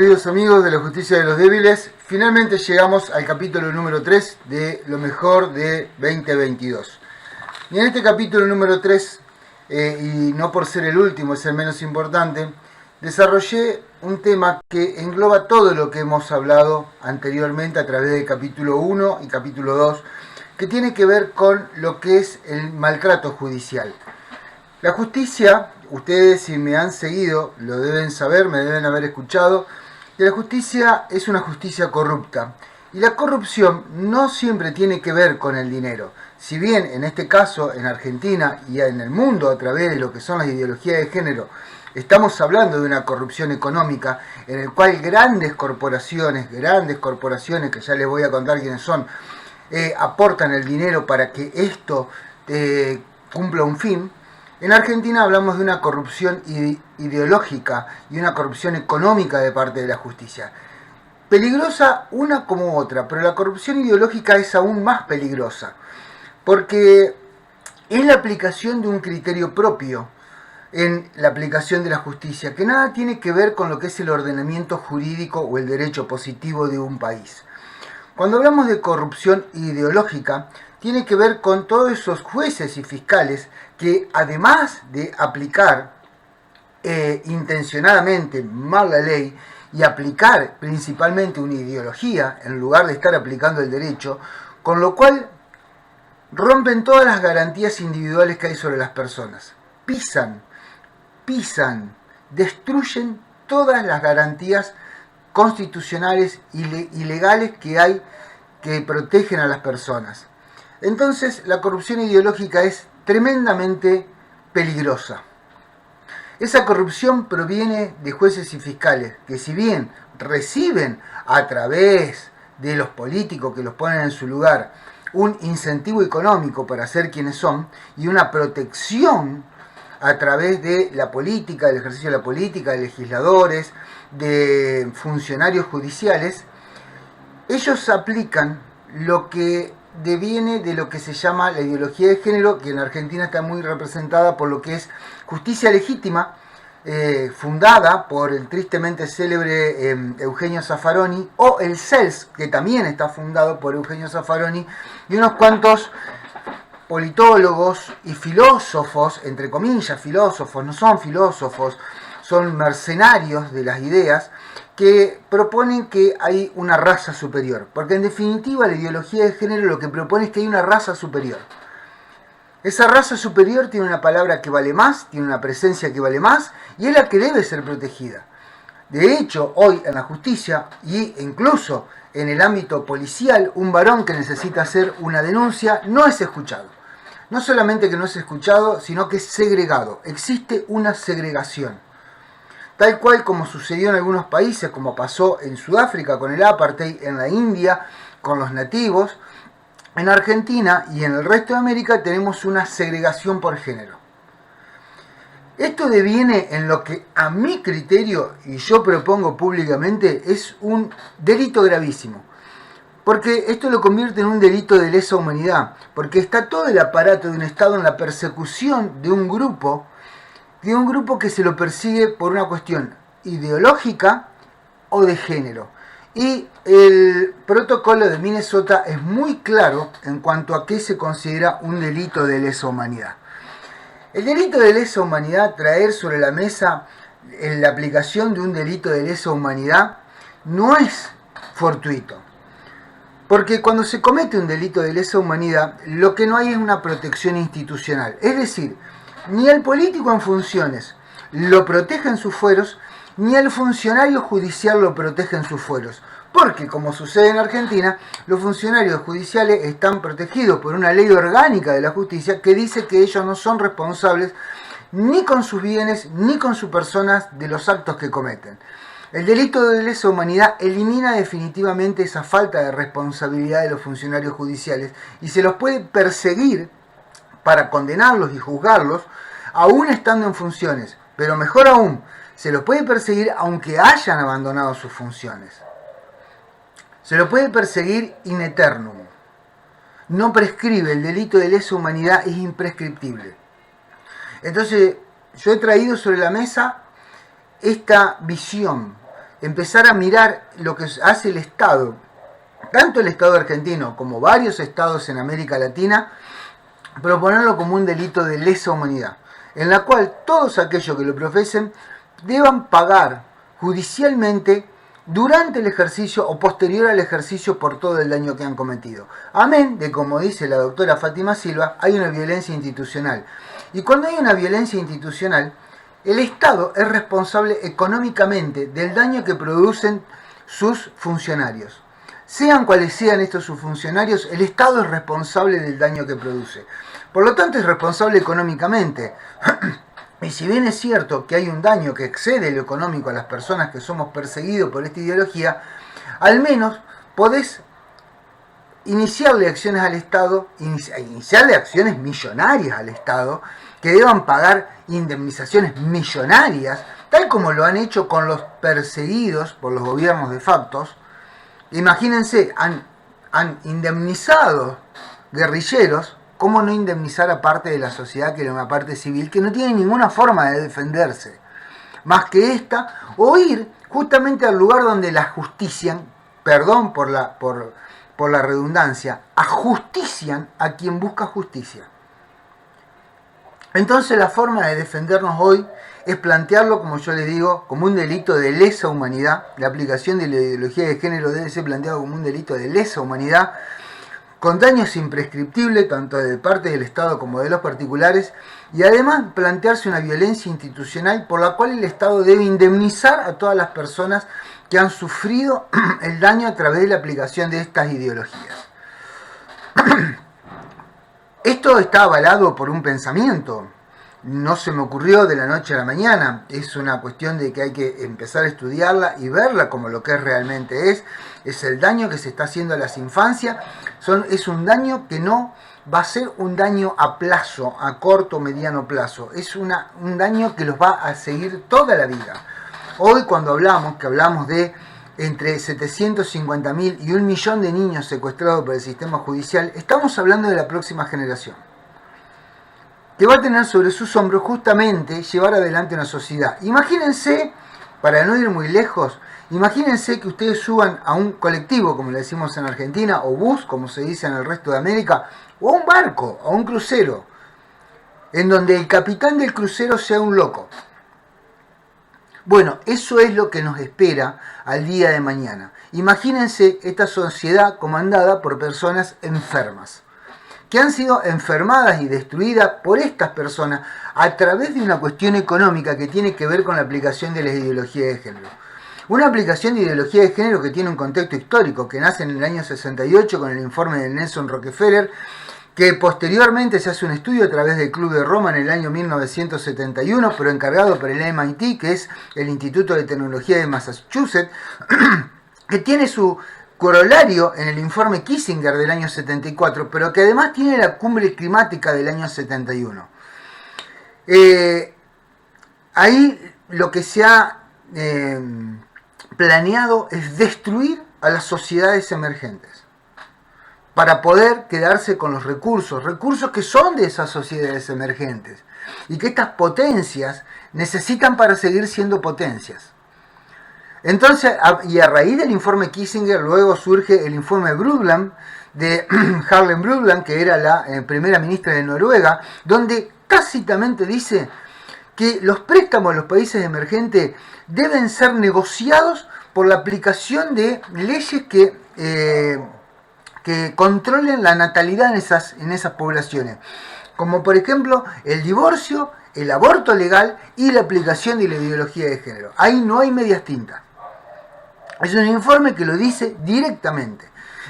queridos amigos de la justicia de los débiles, finalmente llegamos al capítulo número 3 de lo mejor de 2022. Y en este capítulo número 3, y no por ser el último, es el menos importante, desarrollé un tema que engloba todo lo que hemos hablado anteriormente a través del capítulo 1 y capítulo 2, que tiene que ver con lo que es el maltrato judicial. La justicia, ustedes si me han seguido, lo deben saber, me deben haber escuchado, que la justicia es una justicia corrupta. Y la corrupción no siempre tiene que ver con el dinero. Si bien en este caso, en Argentina y en el mundo, a través de lo que son las ideologías de género, estamos hablando de una corrupción económica en el cual grandes corporaciones, que ya les voy a contar quiénes son, aportan el dinero para que esto cumpla un fin. En Argentina hablamos de una corrupción ideológica y una corrupción económica de parte de la justicia. Peligrosa una como otra, pero la corrupción ideológica es aún más peligrosa, porque es la aplicación de un criterio propio en la aplicación de la justicia, que nada tiene que ver con lo que es el ordenamiento jurídico o el derecho positivo de un país. Cuando hablamos de corrupción ideológica, tiene que ver con todos esos jueces y fiscales que, además de aplicar intencionadamente mal la ley y aplicar principalmente una ideología en lugar de estar aplicando el derecho, con lo cual rompen todas las garantías individuales que hay sobre las personas. Pisan, destruyen todas las garantías constitucionales y legales que hay que protegen a las personas. Entonces, la corrupción ideológica es tremendamente peligrosa. Esa corrupción proviene de jueces y fiscales, que si bien reciben a través de los políticos que los ponen en su lugar un incentivo económico para ser quienes son y una protección a través de la política, del ejercicio de la política, de legisladores, de funcionarios judiciales, ellos aplican lo que deviene de lo que se llama la ideología de género, que en Argentina está muy representada por lo que es justicia legítima, fundada por el tristemente célebre Eugenio Zaffaroni, o el CELS, que también está fundado por Eugenio Zaffaroni, y unos cuantos politólogos y filósofos, entre comillas filósofos, no son filósofos, son mercenarios de las ideas, que proponen que hay una raza superior. Porque en definitiva la ideología de género lo que propone es que hay una raza superior. Esa raza superior tiene una palabra que vale más, tiene una presencia que vale más, y es la que debe ser protegida. De hecho, hoy en la justicia, e incluso en el ámbito policial, un varón que necesita hacer una denuncia no es escuchado. No solamente que no es escuchado, sino que es segregado. Existe una segregación. Tal cual como sucedió en algunos países, como pasó en Sudáfrica con el apartheid, en la India con los nativos, en Argentina y en el resto de América tenemos una segregación por género. Esto deviene en lo que a mi criterio, y yo propongo públicamente, es un delito gravísimo. Porque esto lo convierte en un delito de lesa humanidad, porque está todo el aparato de un Estado en la persecución de un grupo que se lo persigue por una cuestión ideológica o de género. Y el protocolo de Minnesota es muy claro en cuanto a qué se considera un delito de lesa humanidad. El delito de lesa humanidad, traer sobre la mesa la aplicación de un delito de lesa humanidad, no es fortuito. Porque cuando se comete un delito de lesa humanidad, lo que no hay es una protección institucional. Es decir, ni el político en funciones lo protege en sus fueros, ni el funcionario judicial lo protege en sus fueros. Porque, como sucede en Argentina, los funcionarios judiciales están protegidos por una ley orgánica de la justicia que dice que ellos no son responsables ni con sus bienes ni con sus personas de los actos que cometen. El delito de lesa humanidad elimina definitivamente esa falta de responsabilidad de los funcionarios judiciales y se los puede perseguir para condenarlos y juzgarlos, aún estando en funciones. Pero mejor aún, se los puede perseguir aunque hayan abandonado sus funciones. Se los puede perseguir in eternum. No prescribe, el delito de lesa humanidad es imprescriptible. Entonces, yo he traído sobre la mesa esta visión empezar a mirar lo que hace el Estado, tanto el Estado argentino como varios estados en América Latina, proponerlo como un delito de lesa humanidad, en la cual todos aquellos que lo profesen deban pagar judicialmente durante el ejercicio o posterior al ejercicio por todo el daño que han cometido. Amén de, como dice la doctora Fátima Silva, hay una violencia institucional. Y cuando hay una violencia institucional, el Estado es responsable económicamente del daño que producen sus funcionarios. Sean cuales sean estos sus funcionarios, el Estado es responsable del daño que produce. Por lo tanto, es responsable económicamente. Y si bien es cierto que hay un daño que excede lo económico a las personas que somos perseguidos por esta ideología, al menos podés iniciarle acciones al Estado, iniciarle acciones millonarias al Estado, que deban pagar indemnizaciones millonarias, tal como lo han hecho con los perseguidos por los gobiernos de facto. Imagínense, han indemnizado guerrilleros. ¿Cómo no indemnizar a parte de la sociedad, que era una parte civil, que no tiene ninguna forma de defenderse? Más que esta, o ir justamente al lugar donde la justician, perdón por la redundancia, ajustician a quien busca justicia. Entonces la forma de defendernos hoy es plantearlo, como yo les digo, como un delito de lesa humanidad. La aplicación de la ideología de género debe ser planteado como un delito de lesa humanidad, con daños imprescriptibles tanto de parte del Estado como de los particulares, y además plantearse una violencia institucional por la cual el Estado debe indemnizar a todas las personas que han sufrido el daño a través de la aplicación de estas ideologías. Esto está avalado por un pensamiento. No se me ocurrió de la noche a la mañana, es una cuestión de que hay que empezar a estudiarla y verla como lo que realmente es el daño que se está haciendo a las infancias, es un daño que no va a ser un daño a plazo, a corto o mediano plazo, es un daño que los va a seguir toda la vida. Hoy cuando hablamos de entre 750.000 y 1 millón de niños secuestrados por el sistema judicial, estamos hablando de la próxima generación, que va a tener sobre sus hombros justamente llevar adelante una sociedad. Imagínense, para no ir muy lejos, imagínense que ustedes suban a un colectivo, como le decimos en Argentina, o bus, como se dice en el resto de América, o a un barco, a un crucero, en donde el capitán del crucero sea un loco. Bueno, eso es lo que nos espera al día de mañana. Imagínense esta sociedad comandada por personas enfermas, que han sido enfermadas y destruidas por estas personas a través de una cuestión económica que tiene que ver con la aplicación de la ideología de género. Una aplicación de ideología de género que tiene un contexto histórico, que nace en el año 68 con el informe de Nelson Rockefeller, que posteriormente se hace un estudio a través del Club de Roma en el año 1971, pero encargado por el MIT, que es el Instituto de Tecnología de Massachusetts, que tiene su corolario en el informe Kissinger del año 74, pero que además tiene la cumbre climática del año 71. Ahí lo que se ha planeado es destruir a las sociedades emergentes para poder quedarse con los recursos que son de esas sociedades emergentes y que estas potencias necesitan para seguir siendo potencias. Entonces, y a raíz del informe Kissinger luego surge el informe Brundtland, de Harlem Brundtland, que era la primera ministra de Noruega, donde tácitamente dice que los préstamos a los países emergentes deben ser negociados por la aplicación de leyes que controlen la natalidad en esas poblaciones, como por ejemplo el divorcio, el aborto legal y la aplicación de la ideología de género. Ahí no hay medias tintas. Es un informe que lo dice directamente,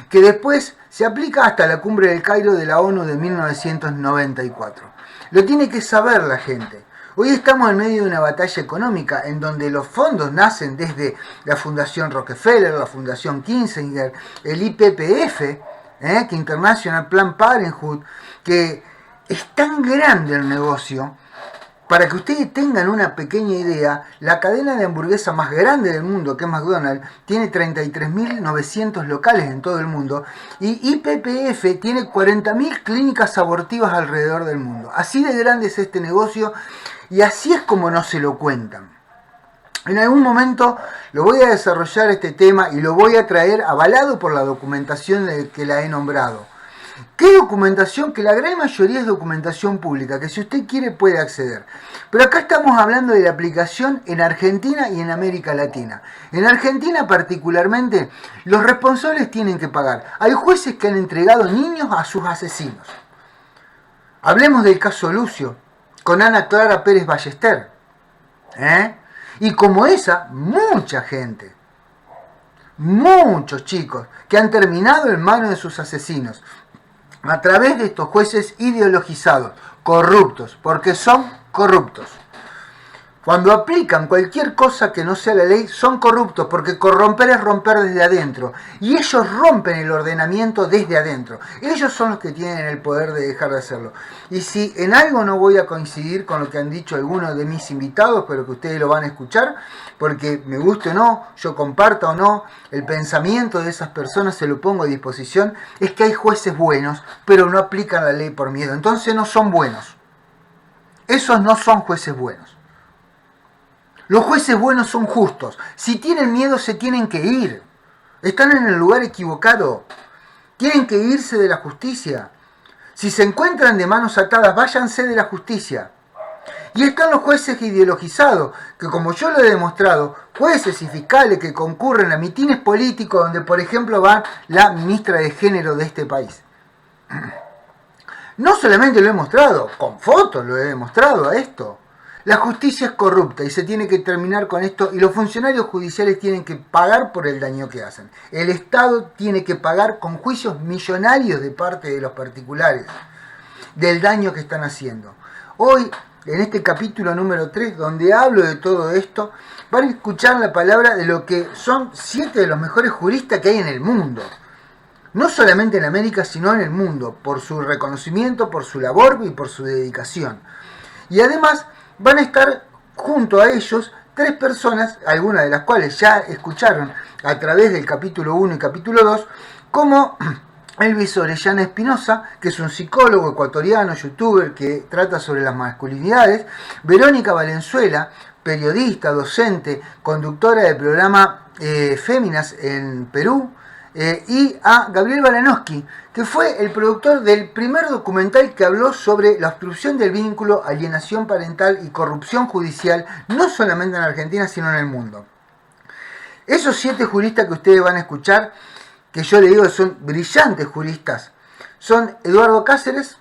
que después se aplica hasta la cumbre del Cairo de la ONU de 1994. Lo tiene que saber la gente. Hoy estamos en medio de una batalla económica en donde los fondos nacen desde la Fundación Rockefeller, la Fundación Kissinger, el IPPF, que International Planned Parenthood, que es tan grande el negocio. Para que ustedes tengan una pequeña idea, la cadena de hamburguesa más grande del mundo, que es McDonald's, tiene 33.900 locales en todo el mundo, y IPPF tiene 40.000 clínicas abortivas alrededor del mundo. Así de grande es este negocio, y así es como no se lo cuentan. En algún momento lo voy a desarrollar este tema y lo voy a traer avalado por la documentación que la he nombrado. ¿Qué documentación? Que la gran mayoría es documentación pública, que si usted quiere puede acceder. Pero acá estamos hablando de la aplicación en Argentina y en América Latina. En Argentina particularmente, los responsables tienen que pagar. Hay jueces que han entregado niños a sus asesinos. Hablemos del caso Lucio, con Ana Clara Pérez Ballester. Y como esa, mucha gente, muchos chicos que han terminado en manos de sus asesinos a través de estos jueces ideologizados, corruptos, porque son corruptos. Cuando aplican cualquier cosa que no sea la ley, son corruptos, porque corromper es romper desde adentro. Y ellos rompen el ordenamiento desde adentro. Ellos son los que tienen el poder de dejar de hacerlo. Y si en algo no voy a coincidir con lo que han dicho algunos de mis invitados, pero que ustedes lo van a escuchar, porque me guste o no, yo comparta o no, el pensamiento de esas personas se lo pongo a disposición, es que hay jueces buenos, pero no aplican la ley por miedo. Entonces no son buenos. Esos no son jueces buenos. Los jueces buenos son justos. Si tienen miedo se tienen que ir. Están en el lugar equivocado. Tienen que irse de la justicia. Si se encuentran de manos atadas, váyanse de la justicia. Y están los jueces ideologizados, que como yo lo he demostrado, jueces y fiscales que concurren a mitines políticos donde, por ejemplo, va la ministra de Género de este país. No solamente lo he mostrado, con fotos lo he demostrado a esto. La justicia es corrupta y se tiene que terminar con esto, y los funcionarios judiciales tienen que pagar por el daño que hacen. El Estado tiene que pagar con juicios millonarios de parte de los particulares del daño que están haciendo. Hoy, en este capítulo número 3, donde hablo de todo esto, van a escuchar la palabra de lo que son 7 de los mejores juristas que hay en el mundo. No solamente en América, sino en el mundo, por su reconocimiento, por su labor y por su dedicación. Y además van a estar junto a ellos 3 personas, algunas de las cuales ya escucharon a través del capítulo 1 y capítulo 2, como Elvis Orellana Espinosa, que es un psicólogo ecuatoriano, youtuber, que trata sobre las masculinidades, Verónica Valenzuela, periodista, docente, conductora del programa Féminas en Perú, y a Gabriel Balanowski, que fue el productor del primer documental que habló sobre la obstrucción del vínculo, alienación parental y corrupción judicial, no solamente en Argentina, sino en el mundo. Esos 7 juristas que ustedes van a escuchar, que yo le digo que son brillantes juristas, son Eduardo Cáceres,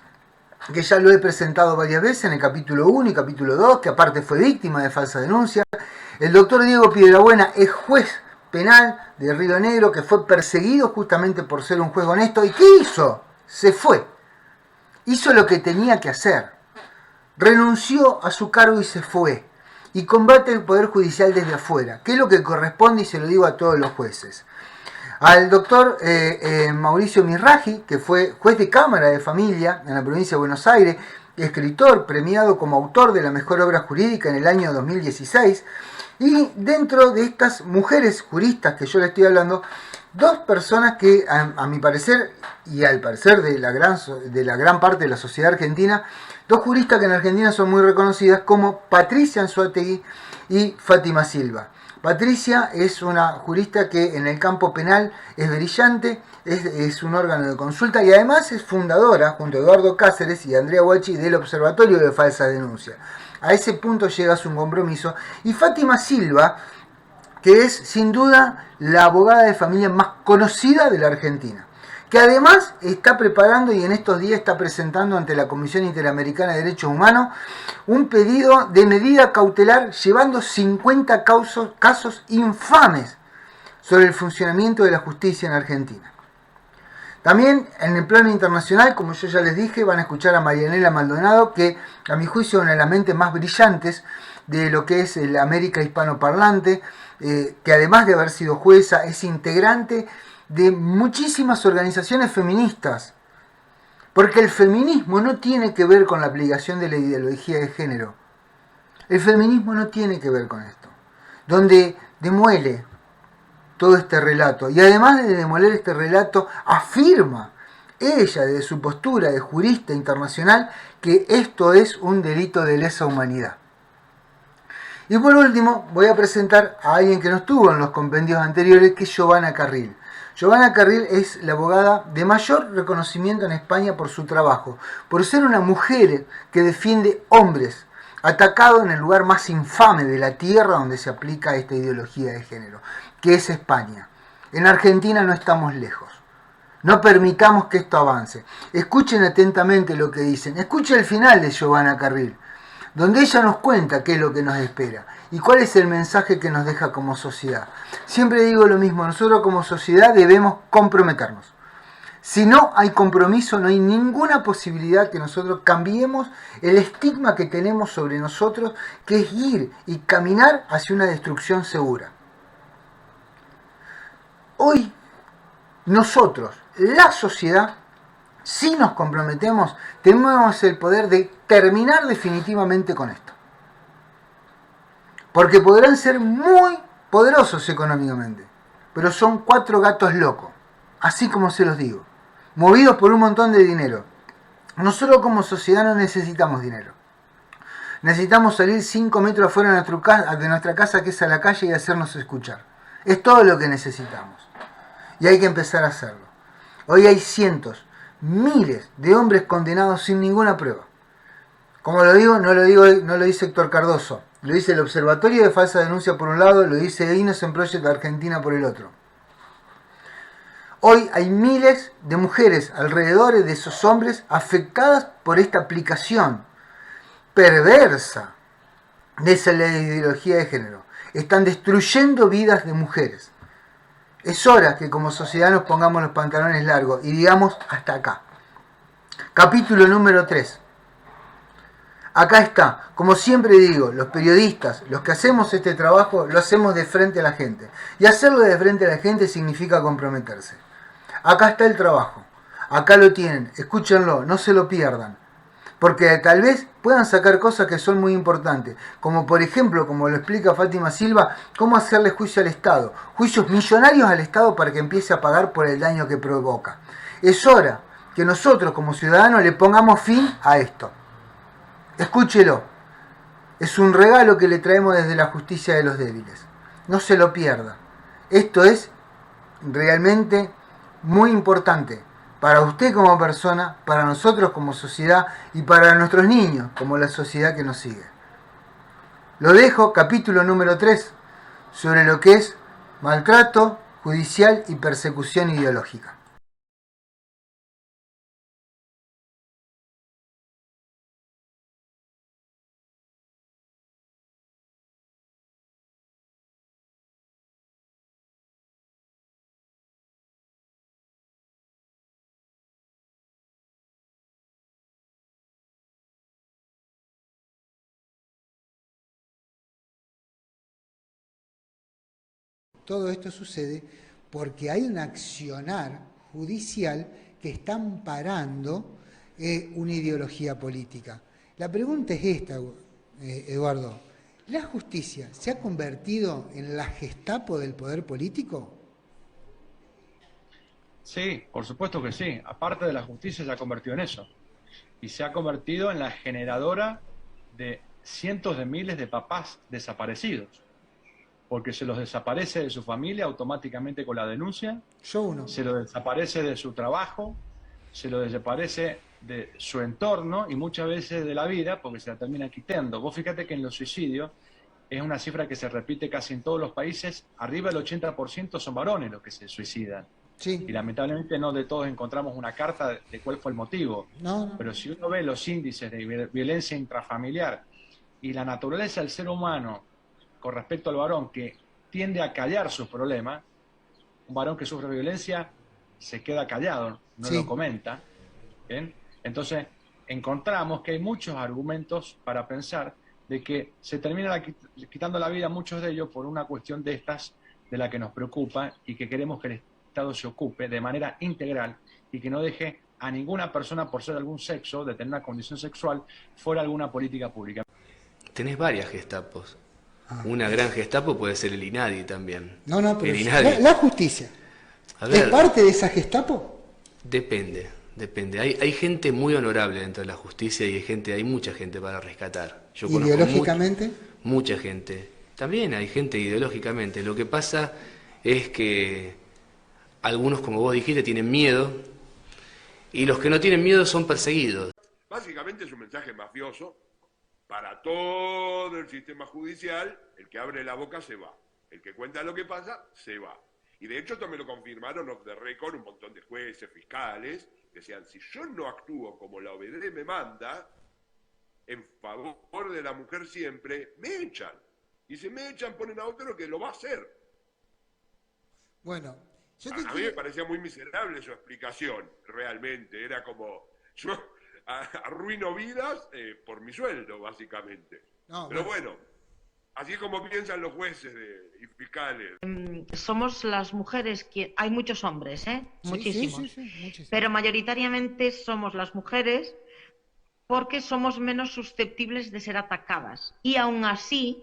que ya lo he presentado varias veces en el capítulo 1 y capítulo 2, que aparte fue víctima de falsa denuncia. El doctor Diego Piedrabuena es juez penal de Río Negro, que fue perseguido justamente por ser un juez honesto. ¿Y qué hizo? Se fue. Hizo lo que tenía que hacer. Renunció a su cargo y se fue. Y combate el Poder Judicial desde afuera, que es lo que corresponde, y se lo digo a todos los jueces. Al doctor Mauricio Mirraji, que fue juez de Cámara de Familia en la provincia de Buenos Aires, escritor premiado como autor de la mejor obra jurídica en el año 2016, y dentro de estas mujeres juristas que yo le estoy hablando, 2 personas que a mi parecer, y al parecer de la gran parte de la sociedad argentina, 2 juristas que en Argentina son muy reconocidas, como Patricia Anzoátegui y Fátima Silva. Patricia es una jurista que en el campo penal es brillante, es un órgano de consulta y además es fundadora, junto a Eduardo Cáceres y Andrea Guachi, del Observatorio de Falsa Denuncia. A ese punto llega su compromiso. Y Fátima Silva, que es sin duda la abogada de familia más conocida de la Argentina, que además está preparando y en estos días está presentando ante la Comisión Interamericana de Derechos Humanos un pedido de medida cautelar llevando 50 casos infames sobre el funcionamiento de la justicia en Argentina. También en el plano internacional, como yo ya les dije, van a escuchar a Marianela Maldonado, que a mi juicio es una de las mentes más brillantes de lo que es el América hispanoparlante, que además de haber sido jueza, es integrante de muchísimas organizaciones feministas, porque el feminismo no tiene que ver con la aplicación de la ideología de género. El feminismo no tiene que ver con esto, donde demuele todo este relato, y además de demoler este relato, afirma ella, desde su postura de jurista internacional, que esto es un delito de lesa humanidad. Y por último, voy a presentar a alguien que no estuvo en los compendios anteriores, que es Giovanna Carril. Giovanna Carril es la abogada de mayor reconocimiento en España por su trabajo, por ser una mujer que defiende hombres atacados en el lugar más infame de la tierra donde se aplica esta ideología de género, que es España. En Argentina no estamos lejos. No permitamos que esto avance. Escuchen atentamente lo que dicen. Escuchen el final de Giovanna Carril, donde ella nos cuenta qué es lo que nos espera y cuál es el mensaje que nos deja como sociedad. Siempre digo lo mismo, nosotros como sociedad debemos comprometernos. Si no hay compromiso, no hay ninguna posibilidad que nosotros cambiemos el estigma que tenemos sobre nosotros, que es ir y caminar hacia una destrucción segura. Hoy, nosotros, la sociedad, si nos comprometemos, tenemos el poder de terminar definitivamente con esto. Porque podrán ser muy poderosos económicamente, pero son 4 gatos locos, así como se los digo, movidos por un montón de dinero. Nosotros como sociedad no necesitamos dinero. Necesitamos salir 5 metros afuera de nuestra casa, que es a la calle, y hacernos escuchar. Es todo lo que necesitamos. Y hay que empezar a hacerlo. Hoy hay cientos, miles de hombres condenados sin ninguna prueba. Como lo digo, no lo dice Héctor Cardoso, lo dice el Observatorio de Falsa Denuncia por un lado, lo dice Innocent Project Argentina por el otro. Hoy hay miles de mujeres alrededor de esos hombres afectadas por esta aplicación perversa de esa ideología de género. Están destruyendo vidas de mujeres. Es hora que como sociedad nos pongamos los pantalones largos y digamos hasta acá. Capítulo número 3. Acá está, como siempre digo, los periodistas, los que hacemos este trabajo, lo hacemos de frente a la gente. Y hacerlo de frente a la gente significa comprometerse. Acá está el trabajo, acá lo tienen, escúchenlo, no se lo pierdan. Porque tal vez puedan sacar cosas que son muy importantes, como por ejemplo, como lo explica Fátima Silva, cómo hacerle juicio al Estado, juicios millonarios al Estado para que empiece a pagar por el daño que provoca. Es hora que nosotros como ciudadanos le pongamos fin a esto. Escúchelo, es un regalo que le traemos desde la justicia de los débiles. No se lo pierda. Esto es realmente muy importante para usted como persona, para nosotros como sociedad y para nuestros niños como la sociedad que nos sigue. Lo dejo, capítulo número 3, sobre lo que es maltrato judicial y persecución ideológica. Todo esto sucede porque hay un accionar judicial que está amparando una ideología política. La pregunta es esta, Eduardo. ¿La justicia se ha convertido en la Gestapo del poder político? Sí, por supuesto que sí. Aparte de la justicia se ha convertido en eso. Y se ha convertido en la generadora de cientos de miles de papás desaparecidos. Porque se los desaparece de su familia automáticamente con la denuncia, Yo uno. se los desaparece de su trabajo, se los desaparece de su entorno y muchas veces de la vida porque se la termina quitando. Vos fíjate que en los suicidios es una cifra que se repite casi en todos los países, arriba del 80% son varones los que se suicidan. Sí. Y lamentablemente no de todos encontramos una carta de cuál fue el motivo. No. Pero si uno ve los índices de violencia intrafamiliar y la naturaleza del ser humano con respecto al varón que tiende a callar sus problemas, un varón que sufre violencia se queda callado, no lo comenta. ¿Bien? Entonces encontramos que hay muchos argumentos para pensar de que se termina quitando la vida a muchos de ellos por una cuestión de estas de la que nos preocupa y que queremos que el Estado se ocupe de manera integral y que no deje a ninguna persona por ser de algún sexo, de tener una condición sexual, fuera de alguna política pública. Tenés varias Gestapos. Una gran Gestapo puede ser el INADI también. No, pero el INADI. La justicia. ¿Es parte de esa Gestapo? Depende. Hay gente muy honorable dentro de la justicia y hay mucha gente para rescatar. ¿Ideológicamente? mucha gente. También hay gente ideológicamente. Lo que pasa es que algunos, como vos dijiste, tienen miedo, y los que no tienen miedo son perseguidos. Básicamente es un mensaje mafioso para todo el sistema judicial. El que abre la boca se va, el que cuenta lo que pasa se va. Y de hecho esto me lo confirmaron off the record un montón de jueces, fiscales, que decían, si yo no actúo como la OBD me manda, en favor de la mujer siempre, me echan. Y si me echan, ponen a otro que lo va a hacer. Bueno, A mí me parecía muy miserable su explicación, realmente. Era como, yo arruino vidas por mi sueldo, básicamente. No, pero bueno, así como piensan los jueces y fiscales. Somos las mujeres que... Hay muchos hombres, Sí, muchísimos. sí, muchísimos. Pero mayoritariamente somos las mujeres porque somos menos susceptibles de ser atacadas. Y aún así,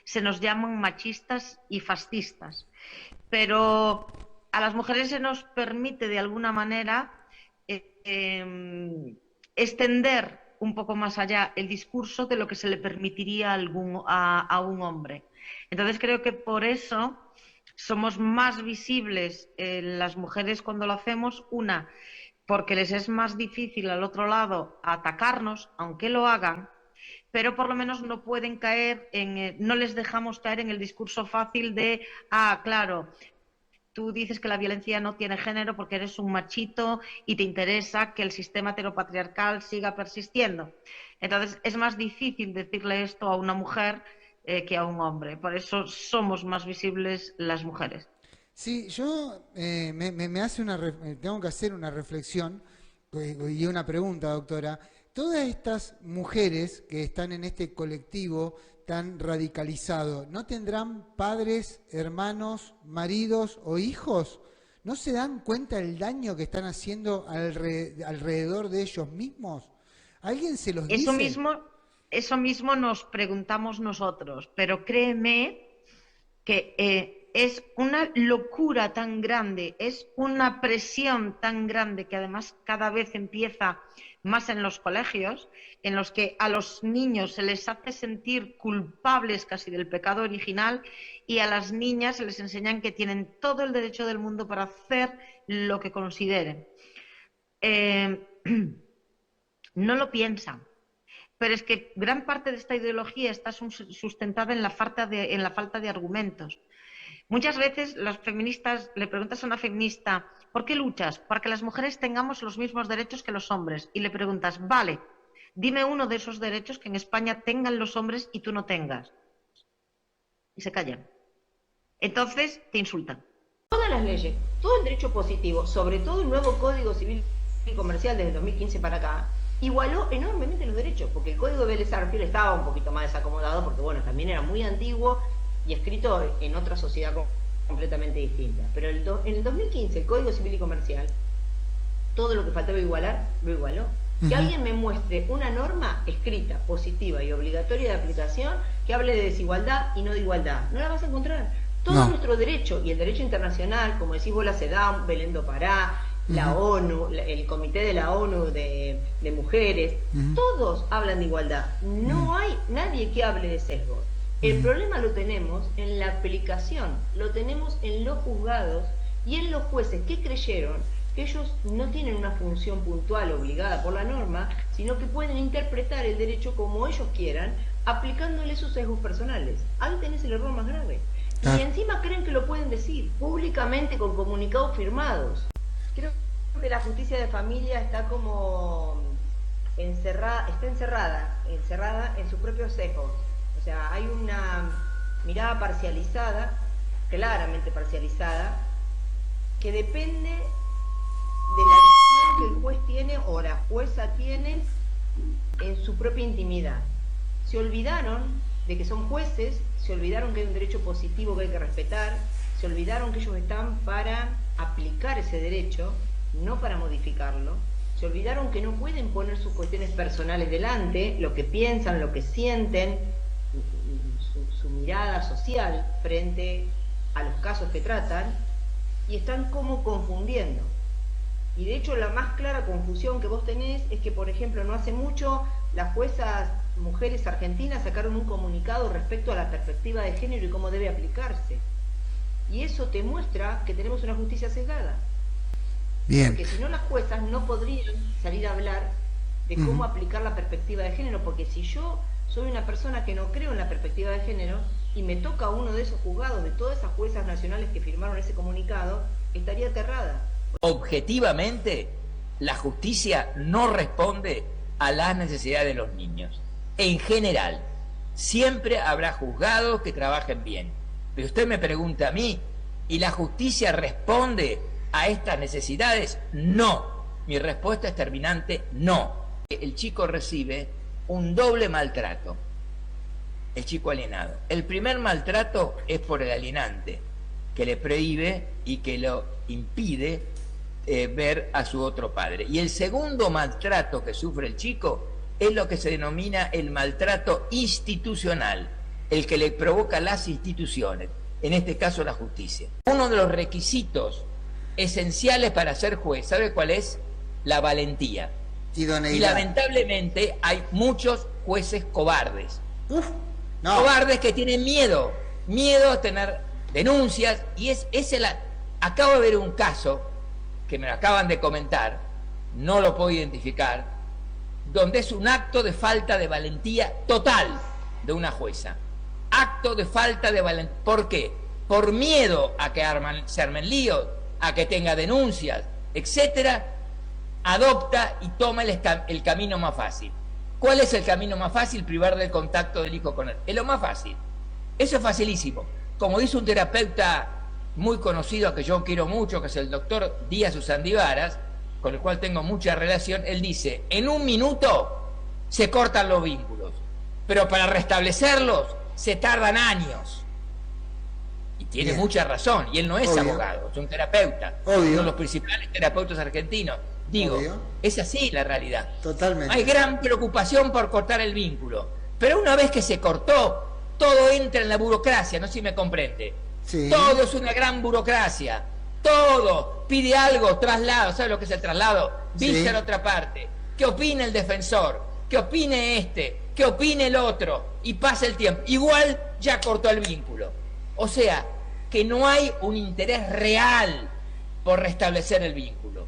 se nos llaman machistas y fascistas. Pero a las mujeres se nos permite de alguna manera extender un poco más allá el discurso de lo que se le permitiría a un hombre. Entonces creo que por eso somos más visibles las mujeres cuando lo hacemos, una, porque les es más difícil al otro lado atacarnos, aunque lo hagan, pero por lo menos no pueden caer no les dejamos caer en el discurso fácil de, claro, tú dices que la violencia no tiene género porque eres un machito y te interesa que el sistema heteropatriarcal siga persistiendo. Entonces es más difícil decirle esto a una mujer que a un hombre. Por eso somos más visibles las mujeres. Sí, yo tengo que hacer una reflexión y una pregunta, doctora. Todas estas mujeres que están en este colectivo tan radicalizado, ¿no tendrán padres, hermanos, maridos o hijos? ¿No se dan cuenta del daño que están haciendo alrededor de ellos mismos? ¿Alguien se los dice? Eso mismo nos preguntamos nosotros, pero créeme que es una locura tan grande, es una presión tan grande que además cada vez empieza más en los colegios, en los que a los niños se les hace sentir culpables casi del pecado original y a las niñas se les enseñan que tienen todo el derecho del mundo para hacer lo que consideren. No lo piensan. Pero es que gran parte de esta ideología está sustentada en la falta de argumentos. Muchas veces las feministas, le preguntas a una feminista, ¿por qué luchas? Para que las mujeres tengamos los mismos derechos que los hombres. Y le preguntas, vale, dime uno de esos derechos que en España tengan los hombres y tú no tengas. Y se callan. Entonces te insultan. Todas las leyes, todo el derecho positivo, sobre todo el nuevo Código Civil y Comercial desde 2015 para acá, igualó enormemente los derechos, porque el Código de Vélez Arfiel estaba un poquito más desacomodado, porque bueno, también era muy antiguo y escrito en otra sociedad completamente distinta. Pero en el 2015 el Código Civil y Comercial, todo lo que faltaba igualar, lo igualó. Que alguien me muestre una norma escrita, positiva y obligatoria de aplicación que hable de desigualdad y no de igualdad, no la vas a encontrar. Todo nuestro derecho y el derecho internacional, como decís vos, la CEDAW, Belén do Pará, la ONU, el Comité de la ONU de Mujeres, todos hablan de igualdad. No hay nadie que hable de sesgo. El problema lo tenemos en la aplicación, lo tenemos en los juzgados y en los jueces que creyeron que ellos no tienen una función puntual obligada por la norma, sino que pueden interpretar el derecho como ellos quieran, aplicándole sus sesgos personales. Ahí tenés el error más grave. Y encima creen que lo pueden decir públicamente con comunicados firmados. Creo que la justicia de familia está como encerrada en sus propios sesgos. O sea, hay una mirada parcializada, claramente parcializada, que depende de la visión que el juez tiene o la jueza tiene en su propia intimidad. Se olvidaron de que son jueces, se olvidaron que hay un derecho positivo que hay que respetar, se olvidaron que ellos están para aplicar ese derecho, no para modificarlo, se olvidaron que no pueden poner sus cuestiones personales delante, lo que piensan, lo que sienten, su mirada social frente a los casos que tratan, y están como confundiendo. Y de hecho la más clara confusión que vos tenés es que, por ejemplo, no hace mucho las juezas mujeres argentinas sacaron un comunicado respecto a la perspectiva de género y cómo debe aplicarse. Y eso te muestra que tenemos una justicia sesgada. Bien. Porque si no, las juezas no podrían salir a hablar de cómo aplicar la perspectiva de género, porque si yo soy una persona que no creo en la perspectiva de género y me toca uno de esos juzgados, de todas esas juezas nacionales que firmaron ese comunicado, estaría aterrada. Objetivamente, la justicia no responde a las necesidades de los niños. En general, siempre habrá juzgados que trabajen bien. Pero usted me pregunta a mí, ¿y la justicia responde a estas necesidades? No. Mi respuesta es terminante, no. El chico recibe un doble maltrato, el chico alienado. El primer maltrato es por el alienante, que le prohíbe y que lo impide ver a su otro padre. Y el segundo maltrato que sufre el chico es lo que se denomina el maltrato institucional, el que le provoca las instituciones, en este caso la justicia. Uno de los requisitos esenciales para ser juez, ¿sabe cuál es? La valentía. Y lamentablemente hay muchos jueces cobardes. Cobardes que tienen miedo a tener denuncias, y acabo de ver un caso que me lo acaban de comentar, no lo puedo identificar, donde es un acto de falta de valentía total de una jueza. Acto de falta de valentía. ¿Por qué? Por miedo a que se armen líos, a que tenga denuncias, etcétera, adopta y toma el camino más fácil. ¿Cuál es el camino más fácil? Privar del contacto del hijo con él. Es lo más fácil. Eso es facilísimo. Como dice un terapeuta muy conocido que yo quiero mucho, que es el doctor Díaz Usandivaras, con el cual tengo mucha relación, él dice, en 1 minuto se cortan los vínculos, pero para restablecerlos se tardan años. Y tiene mucha razón, y él no es abogado, es un terapeuta, uno de los principales terapeutas argentinos. Digo, es así la realidad. Totalmente. Hay gran preocupación por cortar el vínculo, pero una vez que se cortó, todo entra en la burocracia, no sé si me comprende. Sí. Todo es una gran burocracia, todo, pide algo, traslado, ¿sabe lo que es el traslado? Vista a la otra parte, ¿qué opina el defensor? ¿Qué opine este? ¿Qué opine el otro? Y pasa el tiempo, igual ya cortó el vínculo. O sea, que no hay un interés real por restablecer el vínculo,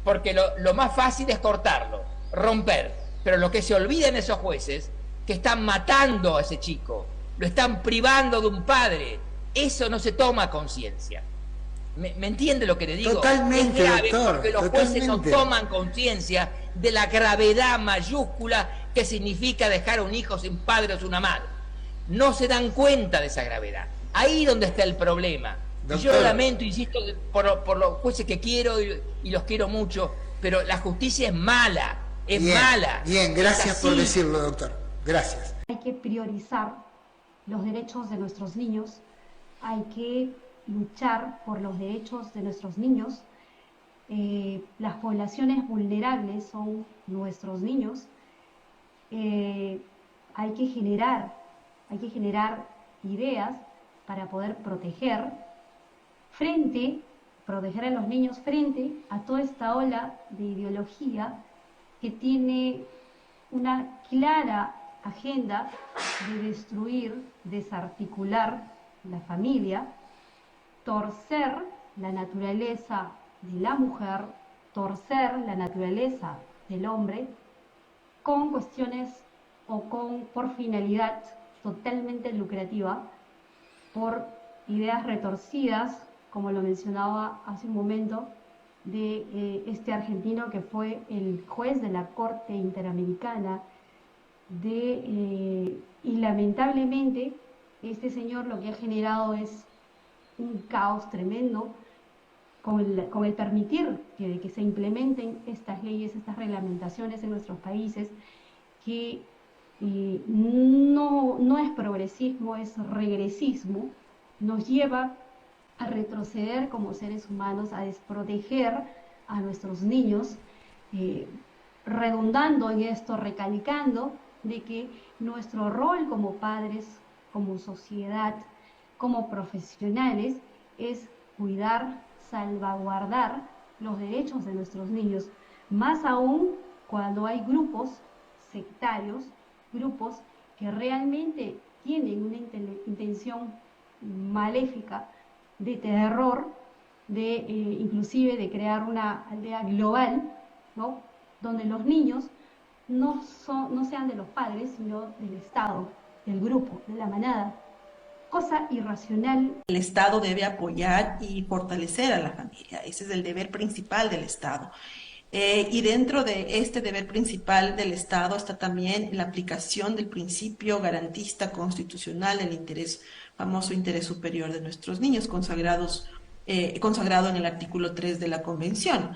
porque lo más fácil es cortarlo, romper, pero lo que se olvidan esos jueces, que están matando a ese chico, lo están privando de un padre, eso no se toma conciencia. ¿Me entiende lo que le digo? Totalmente, es grave, doctor, porque los jueces no toman conciencia de la gravedad mayúscula que significa dejar a un hijo sin padre o sin una madre. No se dan cuenta de esa gravedad. Ahí donde está el problema. Y yo lamento, insisto, por los jueces que quiero y los quiero mucho, pero la justicia es mala, mala. Bien, gracias por decirlo, doctor. Gracias. Hay que priorizar los derechos de nuestros niños, hay que luchar por los derechos de nuestros niños. Las poblaciones vulnerables son nuestros niños. Hay que generar ideas para poder proteger a los niños frente a toda esta ola de ideología que tiene una clara agenda de destruir, desarticular la familia, torcer la naturaleza de la mujer, torcer la naturaleza del hombre, con cuestiones o por finalidad totalmente lucrativa, por ideas retorcidas, como lo mencionaba hace un momento, de este argentino que fue el juez de la Corte Interamericana, y lamentablemente este señor lo que ha generado es un caos tremendo con el permitir que se implementen estas leyes, estas reglamentaciones en nuestros países, que no es progresismo, es regresismo, nos lleva a retroceder como seres humanos, a desproteger a nuestros niños, redundando en esto, recalcando de que nuestro rol como padres, como sociedad, como profesionales, es cuidar, salvaguardar los derechos de nuestros niños, más aún cuando hay grupos sectarios grupos que realmente tienen una intención maléfica de terror, inclusive de crear una aldea global, ¿no?, donde los niños no sean de los padres, sino del Estado, del grupo, de la manada. Cosa irracional. El Estado debe apoyar y fortalecer a la familia. Ese es el deber principal del Estado. Y dentro de este deber principal del Estado está también la aplicación del principio garantista constitucional, el famoso interés superior de nuestros niños, consagrado en el artículo 3 de la Convención.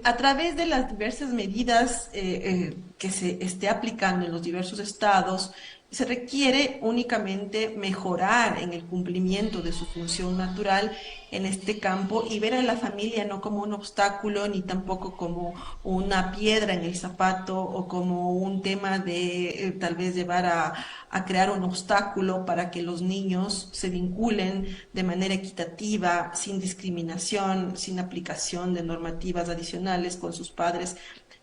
A través de las diversas medidas que se esté aplicando en los diversos estados, se requiere únicamente mejorar en el cumplimiento de su función natural en este campo y ver a la familia no como un obstáculo ni tampoco como una piedra en el zapato o como un tema de tal vez llevar a crear un obstáculo para que los niños se vinculen de manera equitativa, sin discriminación, sin aplicación de normativas adicionales con sus padres,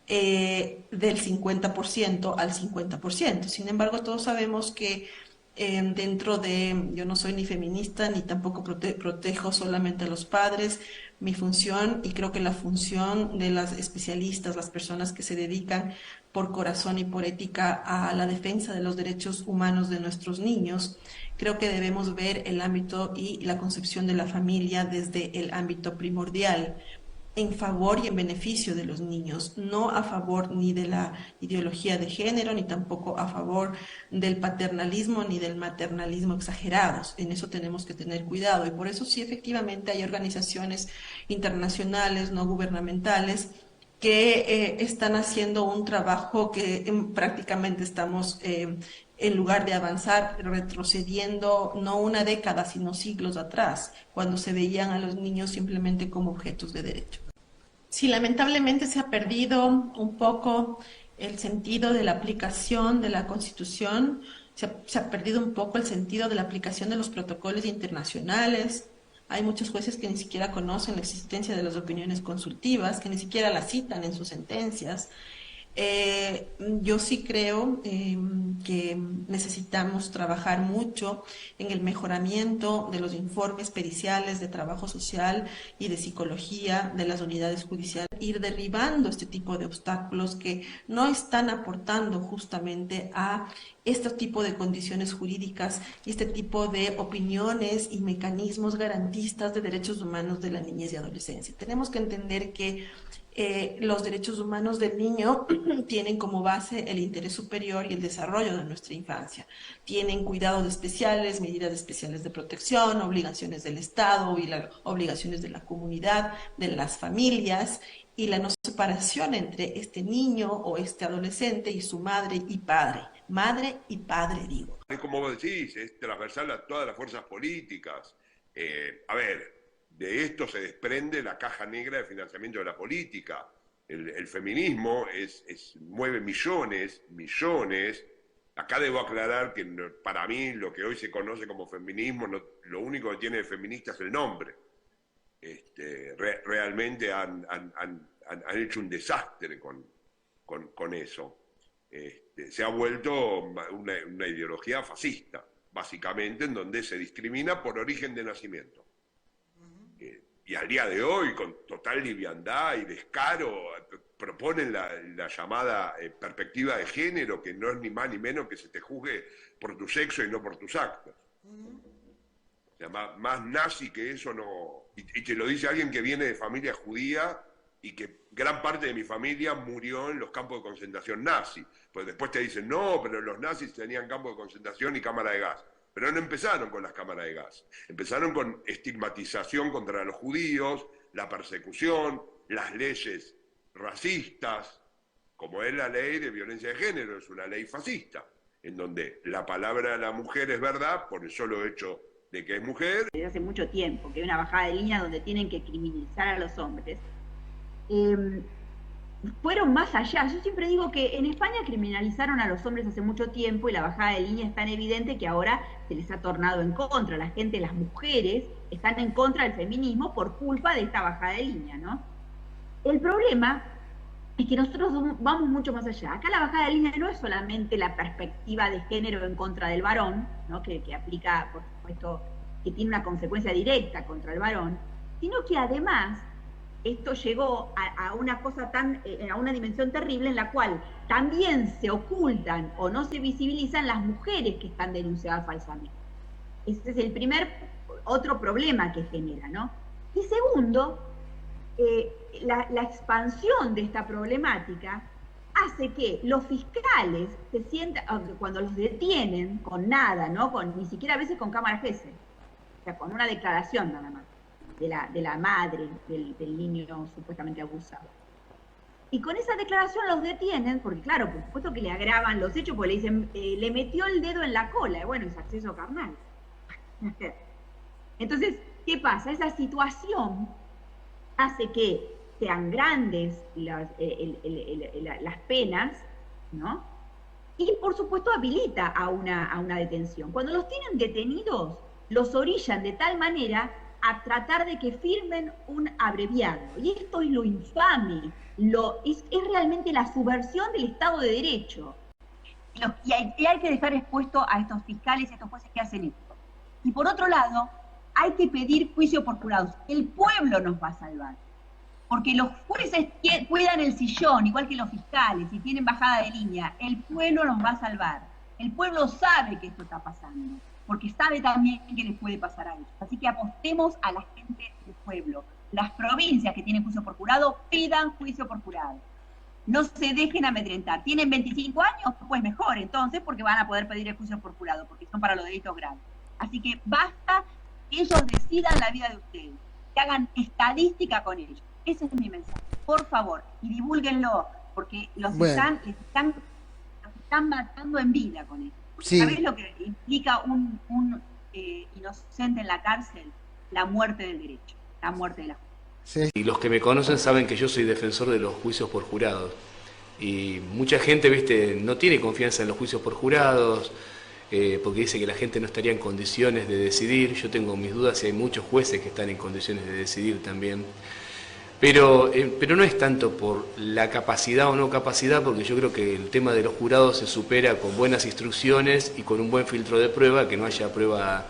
del 50% al 50%. Sin embargo, todos sabemos que yo no soy ni feminista ni tampoco protejo solamente a los padres. Mi función, y creo que la función de las especialistas, las personas que se dedican por corazón y por ética a la defensa de los derechos humanos de nuestros niños, creo que debemos ver el ámbito y la concepción de la familia desde el ámbito primordial, en favor y en beneficio de los niños, no a favor ni de la ideología de género, ni tampoco a favor del paternalismo ni del maternalismo exagerados. En eso tenemos que tener cuidado y por eso sí, efectivamente, hay organizaciones internacionales, no gubernamentales, que están haciendo un trabajo que prácticamente estamos, en lugar de avanzar, retrocediendo no una década, sino siglos atrás, cuando se veían a los niños simplemente como objetos de derecho. Sí, lamentablemente se ha perdido un poco el sentido de la aplicación de la Constitución, se ha perdido un poco el sentido de la aplicación de los protocolos internacionales. Hay muchos jueces que ni siquiera conocen la existencia de las opiniones consultivas, que ni siquiera las citan en sus sentencias. Yo sí creo que necesitamos trabajar mucho en el mejoramiento de los informes periciales de trabajo social y de psicología de las unidades judiciales, ir derribando este tipo de obstáculos que no están aportando justamente a este tipo de condiciones jurídicas y este tipo de opiniones y mecanismos garantistas de derechos humanos de la niñez y adolescencia. Tenemos que entender que los derechos humanos del niño tienen como base el interés superior y el desarrollo de nuestra infancia. Tienen cuidados especiales, medidas especiales de protección, obligaciones del Estado y las obligaciones de la comunidad, de las familias, y la no separación entre este niño o este adolescente y su madre y padre. Madre y padre, digo. Como vos decís, es transversal a todas las fuerzas políticas. A ver, de esto se desprende la caja negra de financiamiento de la política. El feminismo mueve millones. Acá debo aclarar que para mí lo que hoy se conoce como feminismo, lo único que tiene de feminista es el nombre. Realmente han hecho un desastre con eso. Se ha vuelto una ideología fascista, básicamente, en donde se discrimina por origen de nacimiento. Y al día de hoy, con total liviandad y descaro, proponen la llamada perspectiva de género, que no es ni más ni menos que se te juzgue por tu sexo y no por tus actos. O sea, más nazi que eso no... Y te lo dice alguien que viene de familia judía y que gran parte de mi familia murió en los campos de concentración nazi. Pues después te dicen, no, pero los nazis tenían campos de concentración y cámara de gas. Pero no empezaron con las cámaras de gas, empezaron con estigmatización contra los judíos, la persecución, las leyes racistas, como es la ley de violencia de género, es una ley fascista, en donde la palabra de la mujer es verdad por el solo hecho de que es mujer. Desde hace mucho tiempo que hay una bajada de línea donde tienen que criminalizar a los hombres. Fueron más allá. Yo siempre digo que en España criminalizaron a los hombres hace mucho tiempo y la bajada de línea es tan evidente que ahora se les ha tornado en contra. La gente, las mujeres, están en contra del feminismo por culpa de esta bajada de línea, ¿no? El problema es que nosotros vamos mucho más allá. Acá la bajada de línea no es solamente la perspectiva de género en contra del varón, ¿no? que aplica, por supuesto, que tiene una consecuencia directa contra el varón, sino que además esto llegó a una cosa a una dimensión terrible en la cual también se ocultan o no se visibilizan las mujeres que están denunciadas falsamente. Ese es el otro problema que genera, ¿no? Y segundo, la expansión de esta problemática hace que los fiscales se sientan, cuando los detienen con nada, ¿no? Ni siquiera a veces con cámara GESE, o sea, con una declaración nada más, de la madre del niño supuestamente abusado. Y con esa declaración los detienen, porque claro, por supuesto que le agravan los hechos, porque le dicen, le metió el dedo en la cola, y bueno, es acceso carnal. Entonces, ¿qué pasa? Esa situación hace que sean grandes las penas, ¿no? Y por supuesto habilita a una detención. Cuando los tienen detenidos, los orillan de tal manera a tratar de que firmen un abreviado. Y esto es lo infame, es realmente la subversión del Estado de Derecho. Y hay que dejar expuesto a estos fiscales y a estos jueces que hacen esto. Y por otro lado, hay que pedir juicio por jurados. El pueblo nos va a salvar. Porque los jueces cuidan el sillón, igual que los fiscales, y tienen bajada de línea. El pueblo nos va a salvar. El pueblo sabe que esto está pasando, porque sabe también que les puede pasar a ellos. Así que apostemos a la gente del pueblo. Las provincias que tienen juicio por jurado, pidan juicio por jurado. No se dejen amedrentar. ¿Tienen 25 años? Pues mejor entonces, porque van a poder pedir el juicio por jurado, porque son para los delitos graves. Así que basta que ellos decidan la vida de ustedes, que hagan estadística con ellos. Ese es mi mensaje. Por favor, y divúlguenlo, porque los están matando en vida con esto. Sí. ¿Sabés lo que implica un inocente en la cárcel? La muerte del derecho, la muerte de la justicia. Sí. Y los que me conocen saben que yo soy defensor de los juicios por jurados. Y mucha gente, viste, no tiene confianza en los juicios por jurados, porque dice que la gente no estaría en condiciones de decidir. Yo tengo mis dudas y hay muchos jueces que están en condiciones de decidir también. Pero no es tanto por la capacidad o no capacidad, porque yo creo que el tema de los jurados se supera con buenas instrucciones y con un buen filtro de prueba, que no haya prueba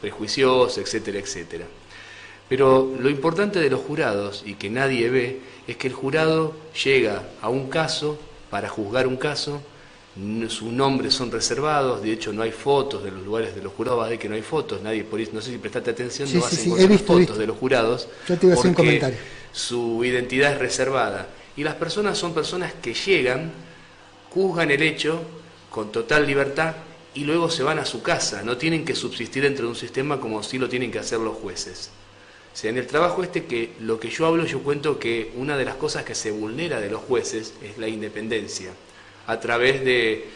prejuiciosa, etcétera, etcétera. Pero lo importante de los jurados, y que nadie ve, es que el jurado llega a un caso para juzgar un caso, sus nombres son reservados, de hecho no hay fotos de los lugares de los jurados, va a ver que no hay fotos, nadie, por eso, no sé si prestaste atención, no vas a encontrar fotos de los jurados, yo te iba a hacer un comentario. Su identidad es reservada. Y las personas son personas que llegan, juzgan el hecho con total libertad y luego se van a su casa, no tienen que subsistir dentro de un sistema como sí lo tienen que hacer los jueces. O sea, en el trabajo que lo que yo hablo, yo cuento que una de las cosas que se vulnera de los jueces es la independencia. A través de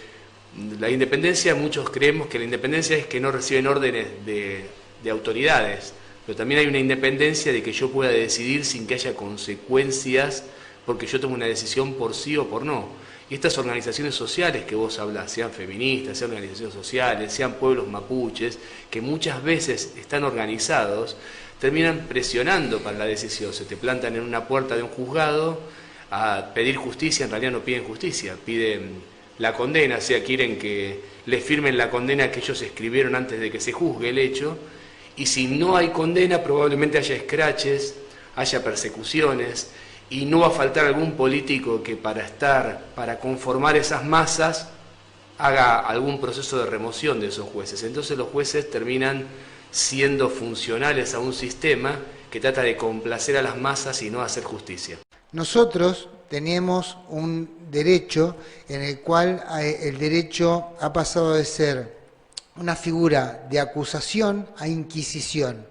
la independencia, muchos creemos que la independencia es que no reciben órdenes de autoridades, pero también hay una independencia de que yo pueda decidir sin que haya consecuencias porque yo tomo una decisión por sí o por no. Y estas organizaciones sociales que vos hablás, sean feministas, sean organizaciones sociales, sean pueblos mapuches, que muchas veces están organizados, terminan presionando para la decisión. Se te plantan en una puerta de un juzgado a pedir justicia, en realidad no piden justicia, piden la condena, o sea, quieren que les firmen la condena que ellos escribieron antes de que se juzgue el hecho, y si no hay condena probablemente haya escraches, haya persecuciones, y no va a faltar algún político que para conformar esas masas, haga algún proceso de remoción de esos jueces. Entonces los jueces terminan siendo funcionales a un sistema que trata de complacer a las masas y no hacer justicia. Nosotros tenemos un derecho en el cual el derecho ha pasado de ser una figura de acusación a inquisición.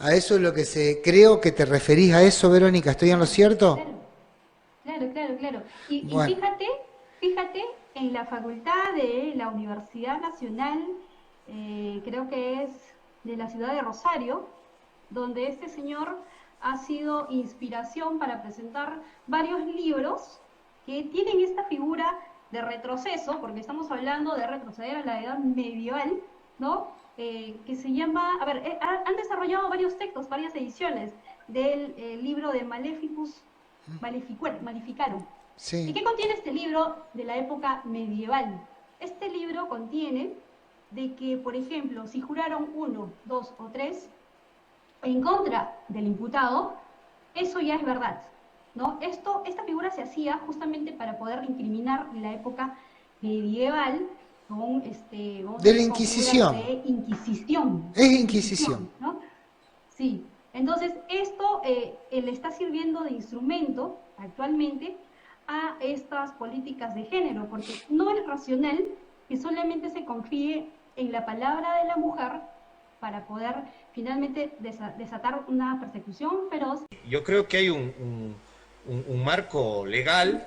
A eso es lo que creo que te referís a eso, Verónica, ¿estoy en lo cierto? Claro. Y bueno. fíjate en la facultad de la Universidad Nacional, creo que es de la ciudad de Rosario, donde este señor ha sido inspiración para presentar varios libros que tienen esta figura de retroceso, porque estamos hablando de retroceder a la edad medieval, ¿no? Que se llama, han desarrollado varios textos, varias ediciones del libro de Maleficus Maleficarum. Sí. ¿Y qué contiene este libro de la época medieval? Este libro contiene de que, por ejemplo, si juraron 1, 2 o 3 en contra del imputado, eso ya es verdad, ¿no? Esta figura se hacía justamente para poder incriminar en la época medieval con de la Inquisición. De Inquisición. Es Inquisición, ¿no? Sí. Entonces, esto le está sirviendo de instrumento actualmente a estas políticas de género, porque no es racional que solamente se confíe en la palabra de la mujer para poder finalmente desatar una persecución feroz. Yo creo que hay un marco legal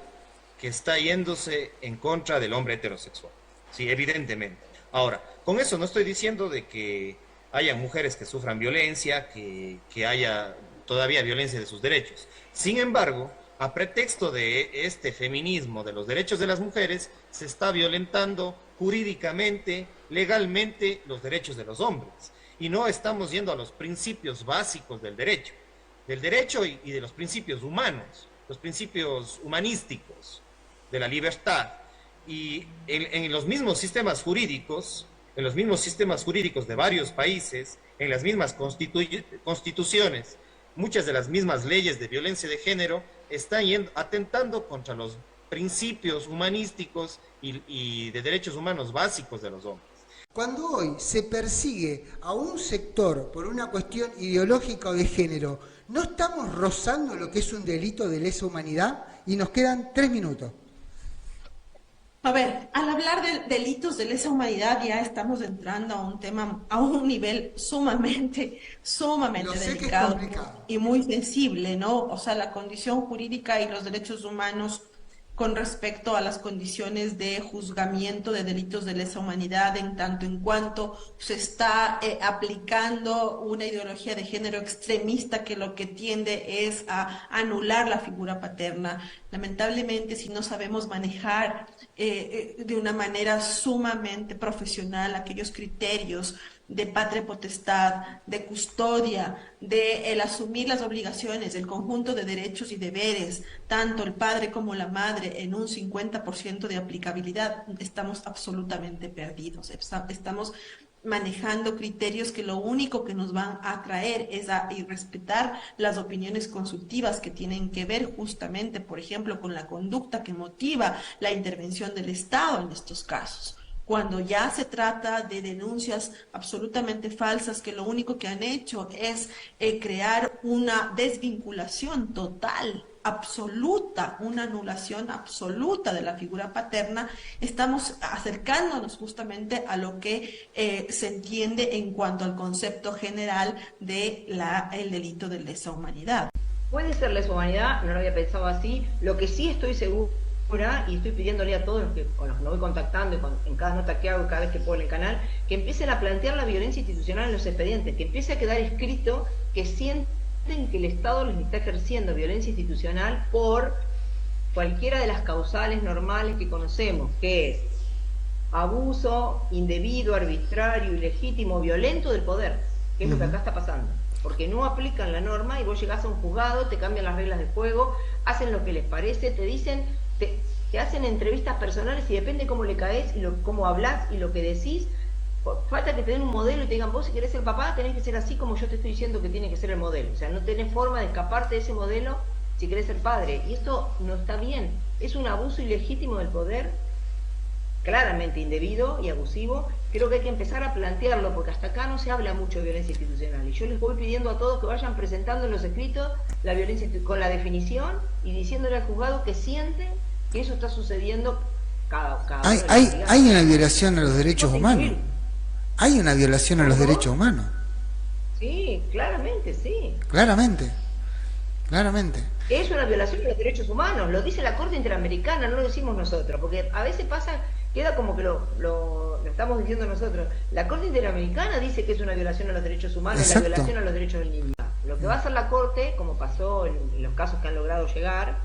que está yéndose en contra del hombre heterosexual, sí, evidentemente. Ahora, con eso no estoy diciendo de que haya mujeres que sufran violencia, que haya todavía violencia de sus derechos. Sin embargo, a pretexto de este feminismo de los derechos de las mujeres, se está violentando jurídicamente, legalmente, los derechos de los hombres. Y no estamos yendo a los principios básicos del derecho y de los principios humanos, los principios humanísticos, de la libertad. Y en los mismos sistemas jurídicos, de varios países, en las mismas constituciones, muchas de las mismas leyes de violencia de género están atentando contra los principios humanísticos y de derechos humanos básicos de los hombres. Cuando hoy se persigue a un sector por una cuestión ideológica o de género, ¿no estamos rozando lo que es un delito de lesa humanidad? Y nos quedan 3 minutos. A ver, al hablar de delitos de lesa humanidad ya estamos entrando a un tema, a un nivel sumamente delicado y muy sensible, ¿no? O sea, la condición jurídica y los derechos humanos con respecto a las condiciones de juzgamiento de delitos de lesa humanidad, en tanto en cuanto se está aplicando una ideología de género extremista que lo que tiende es a anular la figura paterna. Lamentablemente, si no sabemos manejar de una manera sumamente profesional aquellos criterios de patria potestad, de custodia, de el asumir las obligaciones, el conjunto de derechos y deberes, tanto el padre como la madre, en un 50% de aplicabilidad, estamos absolutamente perdidos. Estamos manejando criterios que lo único que nos van a traer es a respetar las opiniones consultivas que tienen que ver justamente, por ejemplo, con la conducta que motiva la intervención del Estado en estos casos. Cuando ya se trata de denuncias absolutamente falsas que lo único que han hecho es crear una desvinculación total, absoluta, una anulación absoluta de la figura paterna, estamos acercándonos justamente a lo que se entiende en cuanto al concepto general de el delito de lesa humanidad. Puede ser lesa humanidad, no lo había pensado así. Lo que sí estoy segura, y estoy pidiéndole a todos con los que me voy contactando y en cada nota que hago, cada vez que puedo en el canal, que empiecen a plantear la violencia institucional en los expedientes, que empiece a quedar escrito que sienten que el Estado les está ejerciendo violencia institucional por cualquiera de las causales normales que conocemos, que es abuso indebido, arbitrario, ilegítimo, violento del poder, que es lo que acá está pasando. Porque no aplican la norma y vos llegás a un juzgado, te cambian las reglas de juego, hacen lo que les parece, te dicen, te hacen entrevistas personales y depende cómo le caes y cómo hablas y lo que decís. Falta que te den un modelo y te digan, vos si querés ser papá tenés que ser así como yo te estoy diciendo que tiene que ser el modelo. O sea, no tenés forma de escaparte de ese modelo si querés ser padre. Y esto no está bien. Es un abuso ilegítimo del poder, claramente indebido y abusivo. Creo que hay que empezar a plantearlo porque hasta acá no se habla mucho de violencia institucional. Y yo les voy pidiendo a todos que vayan presentando en los escritos la violencia con la definición y diciéndole al juzgado que sienten que eso está sucediendo cada hay una violación a los derechos humanos. Hay una violación a los derechos humanos. Sí, claramente, sí. Claramente. Es una violación de los derechos humanos, lo dice la Corte Interamericana, no lo decimos nosotros, porque a veces queda como que lo estamos diciendo nosotros. La Corte Interamericana dice que es una violación a los derechos humanos, la violación a los derechos del niño. Lo que va a hacer la Corte, como pasó en los casos que han logrado llegar,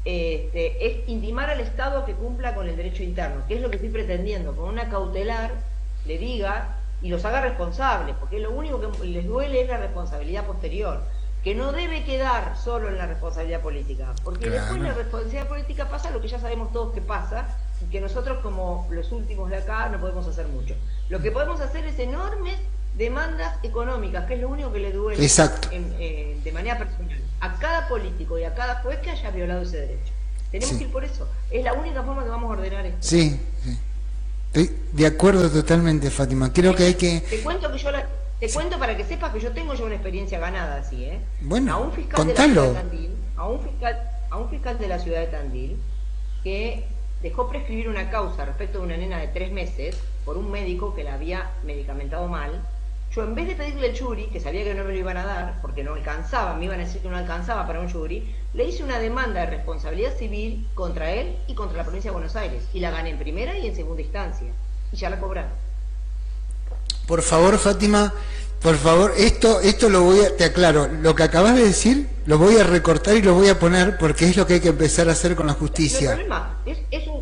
es intimar al Estado a que cumpla con el derecho interno, que es lo que estoy pretendiendo, con una cautelar le diga y los haga responsables, porque lo único que les duele es la responsabilidad posterior, que no debe quedar solo en la responsabilidad política, porque después la responsabilidad política pasa lo que ya sabemos todos que pasa, y que nosotros como los últimos de acá no podemos hacer mucho. Lo que podemos hacer es enormes demandas económicas, que es lo único que le duele de manera personal a cada político y a cada juez que haya violado ese derecho. Tenemos que ir por eso. Es la única forma que vamos a ordenar esto. Sí. Estoy de acuerdo totalmente, Fátima. Creo que hay que... Te cuento que te cuento para que sepas que yo tengo una experiencia ganada así, ¿eh? Bueno, a un fiscal contalo. de la ciudad de Tandil, a un fiscal de la ciudad de Tandil que dejó prescribir una causa respecto de una nena de 3 meses por un médico que la había medicamentado mal. Yo, en vez de pedirle el jury, que sabía que no me lo iban a dar porque no alcanzaba, me iban a decir que no alcanzaba para un jury, le hice una demanda de responsabilidad civil contra él y contra la provincia de Buenos Aires, y la gané en primera y en segunda instancia, y ya la cobraron. Por favor, Fátima, por favor, esto lo voy a... Te aclaro, lo que acabas de decir lo voy a recortar y lo voy a poner porque es lo que hay que empezar a hacer con la justicia. No hay problema,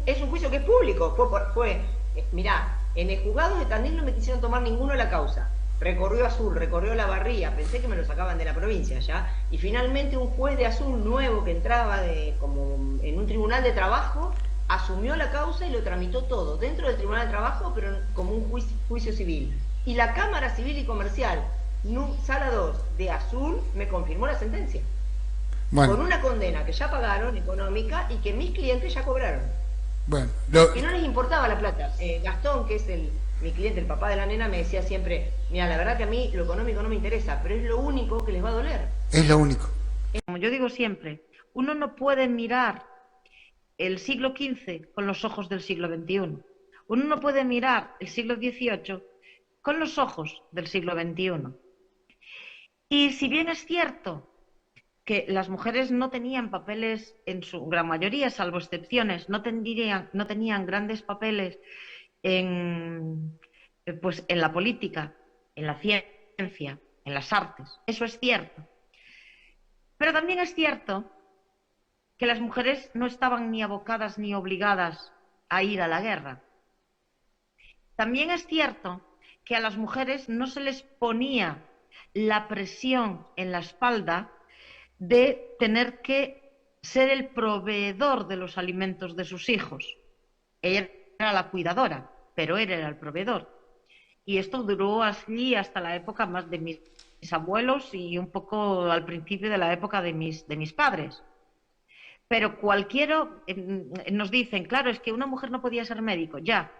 es un juicio que es público. Mirá, en el juzgado de Tandil no me quisieron tomar ninguno de la causa. Recorrió Azul, recorrió La Barría, pensé que me lo sacaban de la provincia ya, y finalmente un juez de Azul nuevo que entraba como en un tribunal de trabajo asumió la causa y lo tramitó todo dentro del tribunal de trabajo, pero como un juicio civil. Y la Cámara Civil y Comercial, Sala 2 de Azul, me confirmó la sentencia. Con una condena que ya pagaron, económica, y que mis clientes ya cobraron. Y no les importaba la plata. Gastón, que es mi cliente, el papá de la nena, me decía siempre, mira, la verdad que a mí lo económico no me interesa, pero es lo único que les va a doler. Es lo único. Como yo digo siempre, uno no puede mirar el siglo XV con los ojos del siglo XXI. Uno no puede mirar el siglo XVIII con los ojos del siglo XXI. Y si bien es cierto que las mujeres no tenían papeles, en su gran mayoría, salvo excepciones, no tenían grandes papeles en la política, en la ciencia, en las artes, eso es cierto. Pero también es cierto que las mujeres no estaban ni abocadas ni obligadas a ir a la guerra. También es cierto que a las mujeres no se les ponía la presión en la espalda de tener que ser el proveedor de los alimentos de sus hijos. Ella era la cuidadora, pero él era el proveedor. Y esto duró así hasta la época más de mis abuelos y un poco al principio de la época de mis padres. Pero cualquiera nos dicen, claro, es que una mujer no podía ser médico, ya.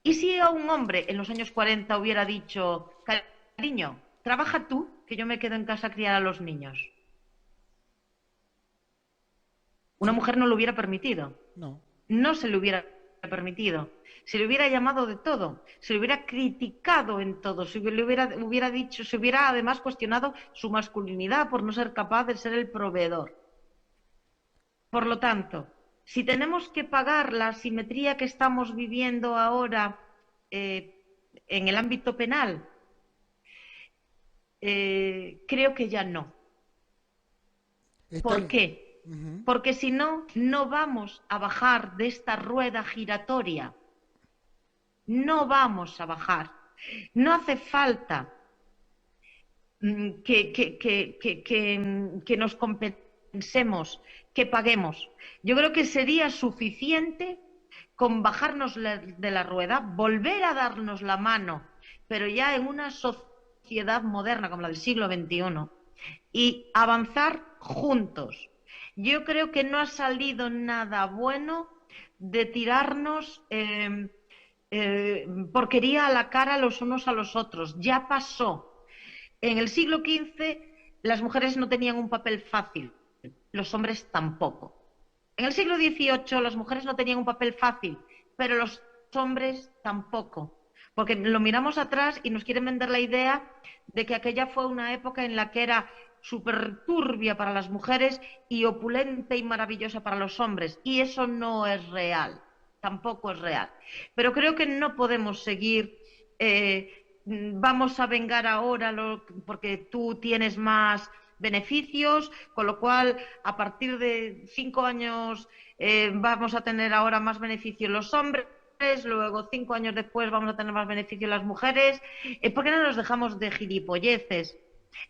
¿Y si a un hombre en los años 40 hubiera dicho, cariño, trabaja tú, que yo me quedo en casa a criar a los niños? Una mujer no lo hubiera permitido. No se le hubiera permitido. Se le hubiera llamado de todo, se le hubiera criticado en todo, se le hubiera dicho, se hubiera además cuestionado su masculinidad por no ser capaz de ser el proveedor. Por lo tanto, si tenemos que pagar la asimetría que estamos viviendo ahora en el ámbito penal, creo que ya no. ¿Por qué? Porque si no, no vamos a bajar de esta rueda giratoria. No vamos a bajar. No hace falta que nos compensemos, que paguemos. Yo creo que sería suficiente con bajarnos de la rueda, volver a darnos la mano, pero ya en una sociedad moderna como la del siglo XXI, y avanzar juntos. Yo creo que no ha salido nada bueno de tirarnos porquería a la cara los unos a los otros. Ya pasó. En el siglo XV las mujeres no tenían un papel fácil, los hombres tampoco. En el siglo XVIII las mujeres no tenían un papel fácil, pero los hombres tampoco. Porque lo miramos atrás y nos quieren vender la idea de que aquella fue una época en la que era súper turbia para las mujeres y opulenta y maravillosa para los hombres. Y eso no es real, tampoco es real. Pero creo que no podemos seguir, vamos a vengar ahora porque tú tienes más beneficios, con lo cual a partir de 5 años vamos a tener ahora más beneficios los hombres, luego 5 años después vamos a tener más beneficios las mujeres. ¿Por qué no nos dejamos de gilipolleces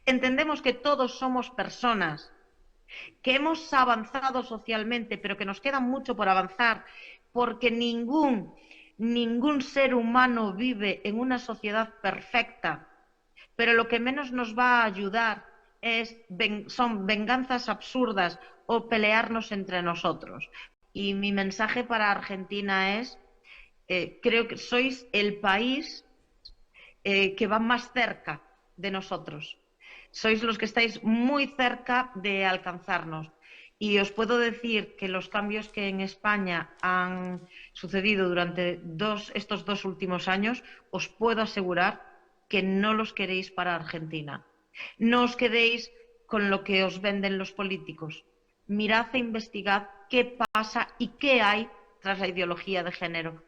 Entendemos que todos somos personas, que hemos avanzado socialmente, pero que nos queda mucho por avanzar, porque ningún ser humano vive en una sociedad perfecta, pero lo que menos nos va a ayudar son venganzas absurdas o pelearnos entre nosotros. Y mi mensaje para Argentina es, creo que sois el país que va más cerca de nosotros. Sois los que estáis muy cerca de alcanzarnos. Y os puedo decir que los cambios que en España han sucedido durante estos 2 últimos años, os puedo asegurar que no los queréis para Argentina. No os quedéis con lo que os venden los políticos. Mirad e investigad qué pasa y qué hay tras la ideología de género.